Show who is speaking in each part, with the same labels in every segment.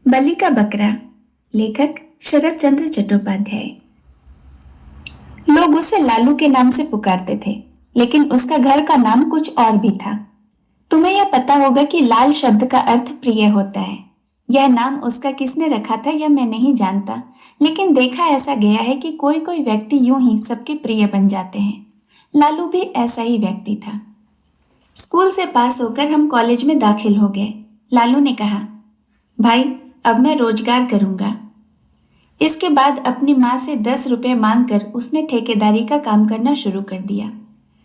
Speaker 1: बलि का बकरा। लेखक शरत चंद्र चट्टोपाध्याय। लोग उसे लालू के नाम से पुकारते थे, लेकिन उसका घर का नाम कुछ और भी था। तुम्हें यह पता होगा कि लाल शब्द का अर्थ प्रिय होता है। यह नाम उसका किसने रखा था यह मैं नहीं जानता, लेकिन देखा ऐसा गया है कि कोई कोई व्यक्ति यूं ही सबके प्रिय बन जाते हैं। लालू भी ऐसा ही व्यक्ति था। स्कूल से पास होकर हम कॉलेज में दाखिल हो गए। लालू ने कहा, भाई अब मैं रोजगार करूंगा। इसके बाद अपनी माँ से 10 रुपए मांगकर उसने ठेकेदारी का काम करना शुरू कर दिया।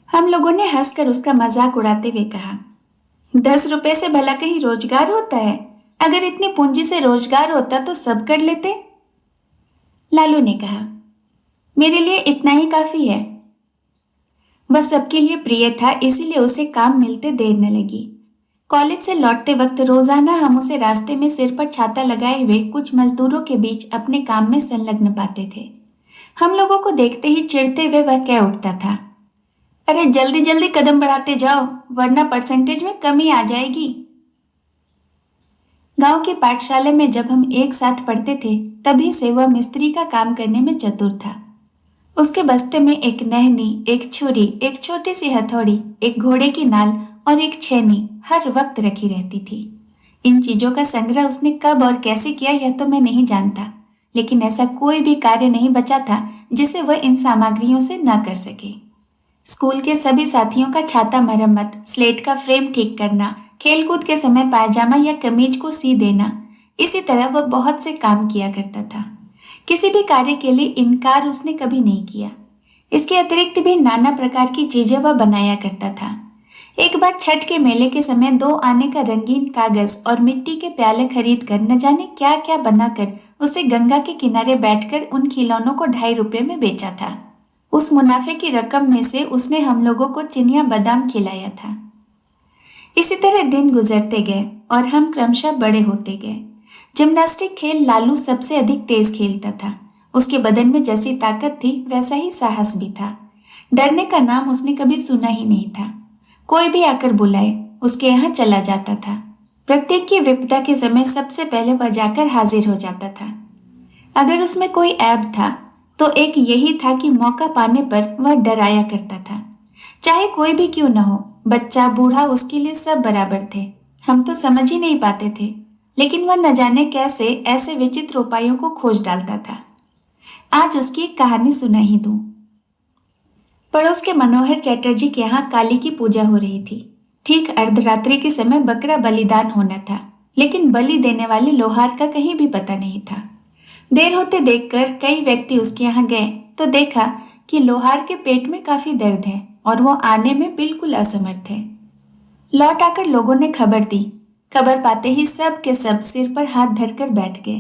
Speaker 1: हम लोगों ने हंसकर उसका मजाक उड़ाते हुए कहा, 10 रुपए से भला कहीं रोजगार होता है? अगर इतनी पूंजी से रोजगार होता तो सब कर लेते। लालू ने कहा, मेरे लिए इतना ही काफी है। वह सबके लिए प्रिय था, इसीलिए उसे काम मिलते देर न लगी। कॉलेज से लौटते वक्त रोजाना हम उसे रास्ते में सिर पर छाता लगाए हुए कुछ मजदूरों के बीच अपने काम में संलग्न पाते थे। हम लोगों को देखते ही चिढ़ते हुए वह कह उठता था, अरे जल्दी जल्दी कदम बढ़ाते जाओ, वरना परसेंटेज में कमी आ जाएगी। गांव की पाठशाला में जब हम एक साथ पढ़ते थे, तभी से वह मिस्त्री का काम करने में चतुर था। उसके बस्ते में एक नहनी, एक छुरी, एक छोटी सी हथौड़ी, एक घोड़े की नाल और एक छेनी हर वक्त रखी रहती थी। इन चीजों का संग्रह उसने कब और कैसे किया यह तो मैं नहीं जानता, लेकिन ऐसा कोई भी कार्य नहीं बचा था जिसे वह इन सामग्रियों से न कर सके। स्कूल के सभी साथियों का छाता मरम्मत, स्लेट का फ्रेम ठीक करना, खेलकूद के समय पायजामा या कमीज को सी देना, इसी तरह वह बहुत से काम किया करता था। किसी भी कार्य के लिए इनकार उसने कभी नहीं किया। इसके अतिरिक्त भी नाना प्रकार की चीजें वह बनाया करता था। एक बार छठ के मेले के समय 2 आने का रंगीन कागज और मिट्टी के प्याले खरीद कर न जाने क्या क्या बनाकर उसे गंगा के किनारे बैठकर उन खिलौनों को 2.5 रुपए में बेचा था। उस मुनाफे की रकम में से उसने हम लोगों को चिनिया बादाम खिलाया था। इसी तरह दिन गुजरते गए और हम क्रमशः बड़े होते गए। जिम्नास्टिक खेल लालू सबसे अधिक तेज खेलता था। उसके बदन में जैसी ताकत थी वैसा ही साहस भी था। डरने का नाम उसने कभी सुना ही नहीं था। कोई भी आकर बुलाए उसके यहाँ चला जाता था। प्रत्येक की विपदा के समय सबसे पहले वह जाकर हाजिर हो जाता था। अगर उसमें कोई ऐब था तो एक यही था कि मौका पाने पर वह डराया करता था। चाहे कोई भी क्यों न हो, बच्चा बूढ़ा उसके लिए सब बराबर थे। हम तो समझ ही नहीं पाते थे, लेकिन वह न जाने कैसे ऐसे विचित्र उपायों को खोज डालता था। आज उसकी एक कहानी सुना ही दूं। पड़ोस के मनोहर चटर्जी के यहाँ काली की पूजा हो रही थी। ठीक अर्धरात्रि के समय बकरा बलिदान होना था, लेकिन बलि देने वाले लोहार का कहीं भी पता नहीं था। देर होते देखकर कई व्यक्ति उसके यहाँ गए तो देखा कि लोहार के पेट में काफी दर्द है और वो आने में बिल्कुल असमर्थ है। लौट आकर लोगों ने खबर दी। खबर पाते ही सब के सब सिर पर हाथ धरकर बैठ गए।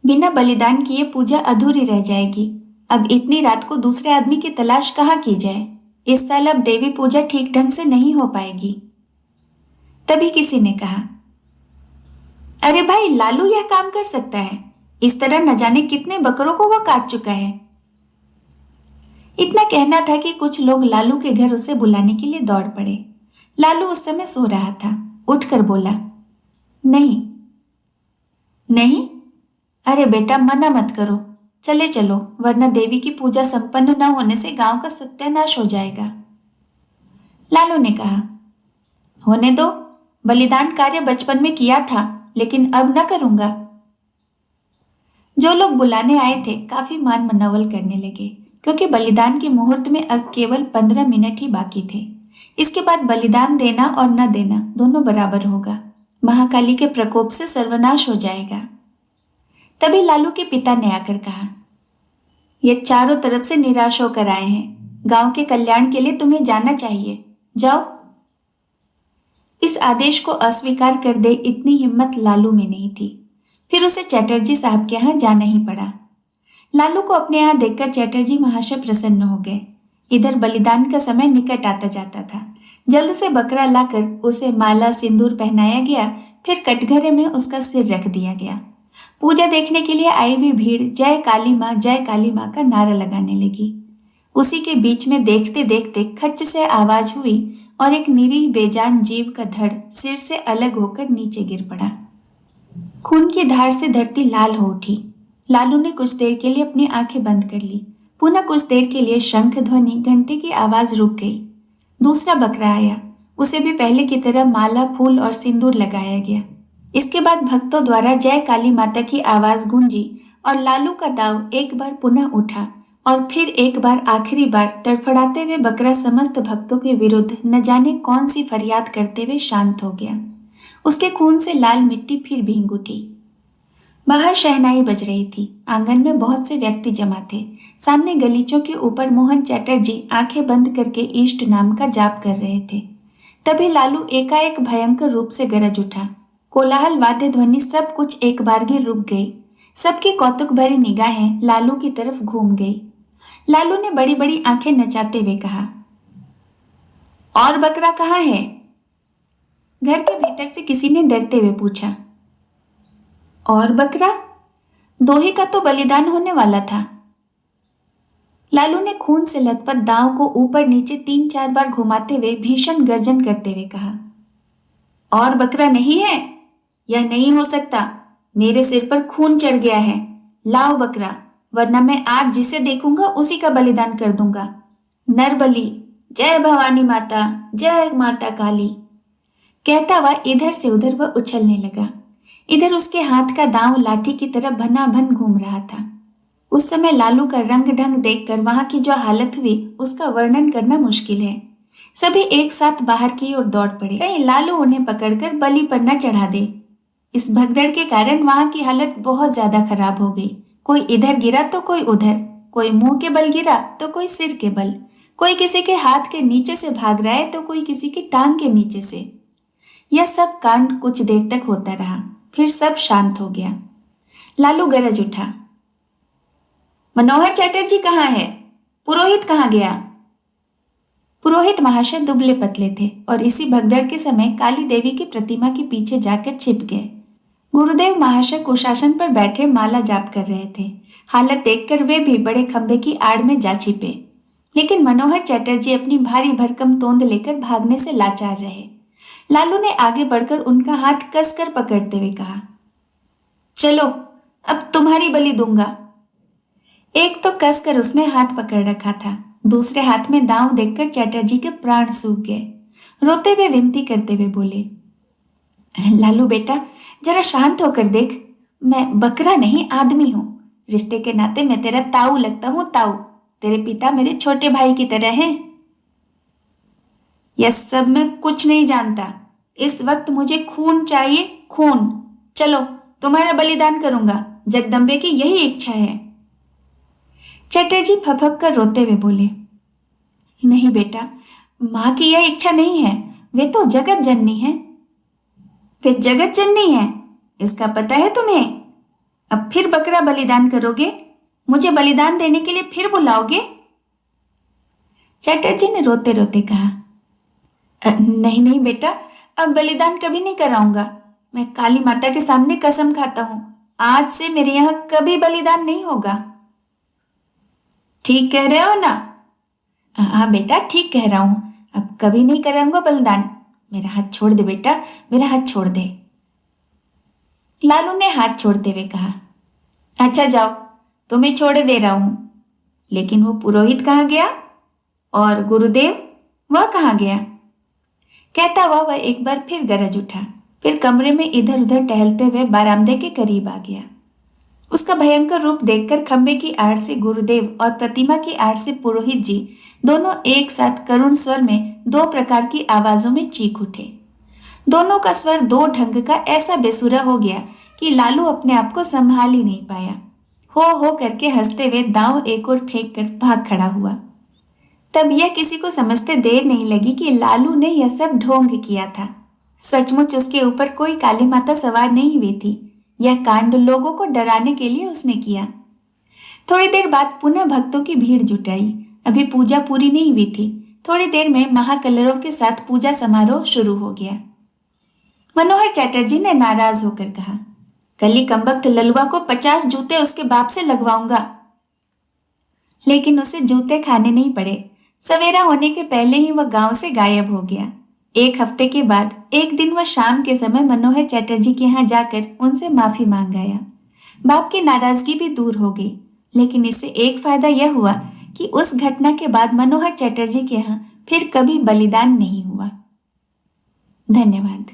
Speaker 1: बिना बलिदान किए पूजा अधूरी रह जाएगी। अब इतनी रात को दूसरे आदमी की तलाश कहाँ की जाए? इस साल अब देवी पूजा ठीक ढंग से नहीं हो पाएगी। तभी किसी ने कहा, अरे भाई, लालू यह काम कर सकता है। इस तरह न जाने कितने बकरों को वह काट चुका है। इतना कहना था कि कुछ लोग लालू के घर उसे बुलाने के लिए दौड़ पड़े। लालू उस समय सो रहा था। उठकर बोला, नहीं नहीं, अरे बेटा मना मत करो, चले चलो, वरना देवी की पूजा संपन्न न होने से गांव का सत्यानाश हो जाएगा। लालू ने कहा, होने दो, बलिदान कार्य बचपन में किया था, लेकिन अब न करूंगा। जो लोग बुलाने आए थे काफी मान मनौवल करने लगे, क्योंकि बलिदान के मुहूर्त में अब केवल 15 मिनट ही बाकी थे। इसके बाद बलिदान देना और न देना दोनों बराबर होगा। महाकाली के प्रकोप से सर्वनाश हो जाएगा। तभी लालू के पिता ने आकर कहा, ये चारों तरफ से निराश होकर आए हैं। गांव के कल्याण के लिए तुम्हें जाना चाहिए, जाओ। इस आदेश को अस्वीकार कर दे इतनी हिम्मत लालू में नहीं थी। फिर उसे चटर्जी साहब के यहाँ जाना ही पड़ा। लालू को अपने यहाँ देखकर चटर्जी महाशय प्रसन्न हो गए। इधर बलिदान का समय निकट आता जाता था। जल्द से बकरा लाकर उसे माला सिंदूर पहनाया गया। फिर कटघरे में उसका सिर रख दिया गया। पूजा देखने के लिए आई हुई भीड़ जय काली माँ का नारा लगाने लगी। उसी के बीच में देखते देखते खच्च से आवाज हुई और एक निरीह बेजान जीव का धड़ सिर से अलग होकर नीचे गिर पड़ा। खून की धार से धरती लाल हो उठी। लालू ने कुछ देर के लिए अपनी आंखें बंद कर ली। पुनः कुछ देर के लिए शंख ध्वनि, घंटे की आवाज रुक गई। दूसरा बकरा आया। उसे भी पहले की तरह माला, फूल और सिंदूर लगाया गया। इसके बाद भक्तों द्वारा जय काली माता की आवाज गूंजी और लालू का दाव एक बार पुनः उठा और फिर एक बार, आखिरी बार तड़फड़ाते हुए बकरा समस्त भक्तों के विरुद्ध न जाने कौन सी फरियाद करते हुए शांत हो गया। उसके खून से लाल मिट्टी फिर भींग उठी। बाहर शहनाई बज रही थी। आंगन में बहुत से व्यक्ति जमा थे। सामने गलीचों के ऊपर मोहन चटर्जी आंखें बंद करके इष्ट नाम का जाप कर रहे थे। तभी लालू एकाएक भयंकर रूप से गरज उठा। कोलाहल, वाद्य ध्वनि, सब कुछ एक बारगी रुक गई। सबकी कौतुक भरी निगाहें लालू की तरफ घूम गई। लालू ने बड़ी बड़ी आंखें नचाते हुए कहा, और बकरा कहाँ है? घर के भीतर से किसी ने डरते हुए पूछा। और बकरा? दोहे का तो बलिदान होने वाला था। लालू ने खून से लथपथ दांव को ऊपर नीचे 3-4 बार घुमाते हुए भीषण गर्जन करते हुए कहा, और बकरा नहीं है? यह नहीं हो सकता। मेरे सिर पर खून चढ़ गया है। लाओ बकरा, वरना मैं आज जिसे देखूंगा उसी का बलिदान कर दूंगा। नर बलि, जय भवानी माता, जय माता काली। कहता हुआ इधर से उधर वह उछलने लगा। इधर उसके हाथ का दांव लाठी की तरह भनाभन घूम रहा था। उस समय लालू का रंग ढंग देखकर वहां की जो हालत हुई उसका वर्णन करना मुश्किल है। सभी एक साथ बाहर की ओर दौड़ पड़े, कहीं लालू उन्हें पकड़कर बलि पर न चढ़ा दे। इस भगदड़ के कारण वहां की हालत बहुत ज्यादा खराब हो गई। कोई इधर गिरा तो कोई उधर, कोई मुंह के बल गिरा तो कोई सिर के बल, कोई किसी के हाथ के नीचे से भाग रहा है तो कोई किसी की टांग के नीचे से। यह सब कांड कुछ देर तक होता रहा, फिर सब शांत हो गया। लालू गरज उठा, मनोहर चटर्जी कहाँ है? पुरोहित कहाँ गया? पुरोहित महाशय दुबले पतले थे और इसी भगदड़ के समय काली देवी की प्रतिमा के पीछे जाकर छिप गए। गुरुदेव महाशय कुशासन पर बैठे माला जाप कर रहे थे। हालत देखकर वे भी बड़े खंबे की आड़ में जा छिपे, लेकिन मनोहर चटर्जी अपनी भारी भरकम तोंद लेकर भागने से लाचार रहे। लालू ने आगे बढ़कर उनका हाथ कसकर पकड़ते हुए कहा, चलो अब तुम्हारी बलि दूंगा। एक तो कसकर उसने हाथ पकड़ रखा था, दूसरे हाथ में दांव देखकर चटर्जी के प्राण सूख गए। रोते हुए विनती करते हुए बोले, लालू बेटा, जरा शांत होकर देख। मैं बकरा नहीं, आदमी हूं। रिश्ते के नाते मैं तेरा ताऊ लगता हूं, ताऊ। तेरे पिता मेरे छोटे भाई की तरह हैं। यह सब मैं कुछ नहीं जानता। इस वक्त मुझे खून चाहिए, खून। चलो तुम्हारा बलिदान करूंगा। जगदम्बे की यही इच्छा है। चटर्जी फफक कर रोते हुए बोले, नहीं बेटा, मां की यह इच्छा नहीं है। वे तो जगत जननी है। वे जगत जननी है, इसका पता है तुम्हें? अब फिर बकरा बलिदान करोगे? मुझे बलिदान देने के लिए फिर बुलाओगे? चटर्जी ने रोते रोते कहा, नहीं नहीं बेटा, अब बलिदान कभी नहीं कराऊंगा। मैं काली माता के सामने कसम खाता हूं, आज से मेरे यहां कभी बलिदान नहीं होगा। ठीक कह रहे हो ना? हाँ बेटा, ठीक कह रहा हूं। अब कभी नहीं कराऊंगा बलिदान। मेरा हाथ छोड़ दे बेटा, मेरा हाथ छोड़ दे। लालू ने हाथ छोड़ते हुए कहा, अच्छा जाओ, तुम्हें छोड़ दे रहा हूं। लेकिन वो पुरोहित कहाँ गया? और गुरुदेव, वह कहाँ गया? कहता हुआ वह एक बार फिर गरज उठा, फिर कमरे में इधर उधर टहलते हुए बरामदे के करीब आ गया। उसका भयंकर रूप देखकर खंबे की आड़ से गुरुदेव और प्रतिमा की आड़ से पुरोहित जी दोनों एक साथ करुण स्वर में 2 प्रकार की आवाजों में चीख उठे। दोनों का स्वर 2 ढंग का ऐसा बेसुरा हो गया कि लालू अपने आप को संभाल ही नहीं पाया। हो करके हंसते हुए दांव एक ओर फेंक कर भाग खड़ा हुआ। तब यह किसी को समझते देर नहीं लगी कि लालू ने यह सब ढोंग किया था। सचमुच उसके ऊपर कोई काली माता सवार नहीं हुई थी। यह कांड लोगों को डराने के लिए उसने किया। थोड़ी देर बाद पुनः भक्तों की भीड़ जुट आई। अभी पूजा पूरी नहीं हुई थी। थोड़ी देर में महाकलरव के साथ पूजा समारोह शुरू हो गया। मनोहर चटर्जी ने नाराज होकर कहा, कली कमबख्त ललुआ को 50 जूते उसके बाप से लगवाऊंगा। लेकिन उसे जूते खाने नहीं पड़े। सवेरा होने के पहले ही वह गांव से गायब हो गया। एक हफ्ते के बाद एक दिन वह शाम के समय मनोहर चटर्जी के यहाँ जाकर उनसे माफी मांग आया। बाप की नाराजगी भी दूर हो गई, लेकिन इससे एक फायदा यह हुआ कि उस घटना के बाद मनोहर चटर्जी के यहाँ फिर कभी बलिदान नहीं हुआ। धन्यवाद।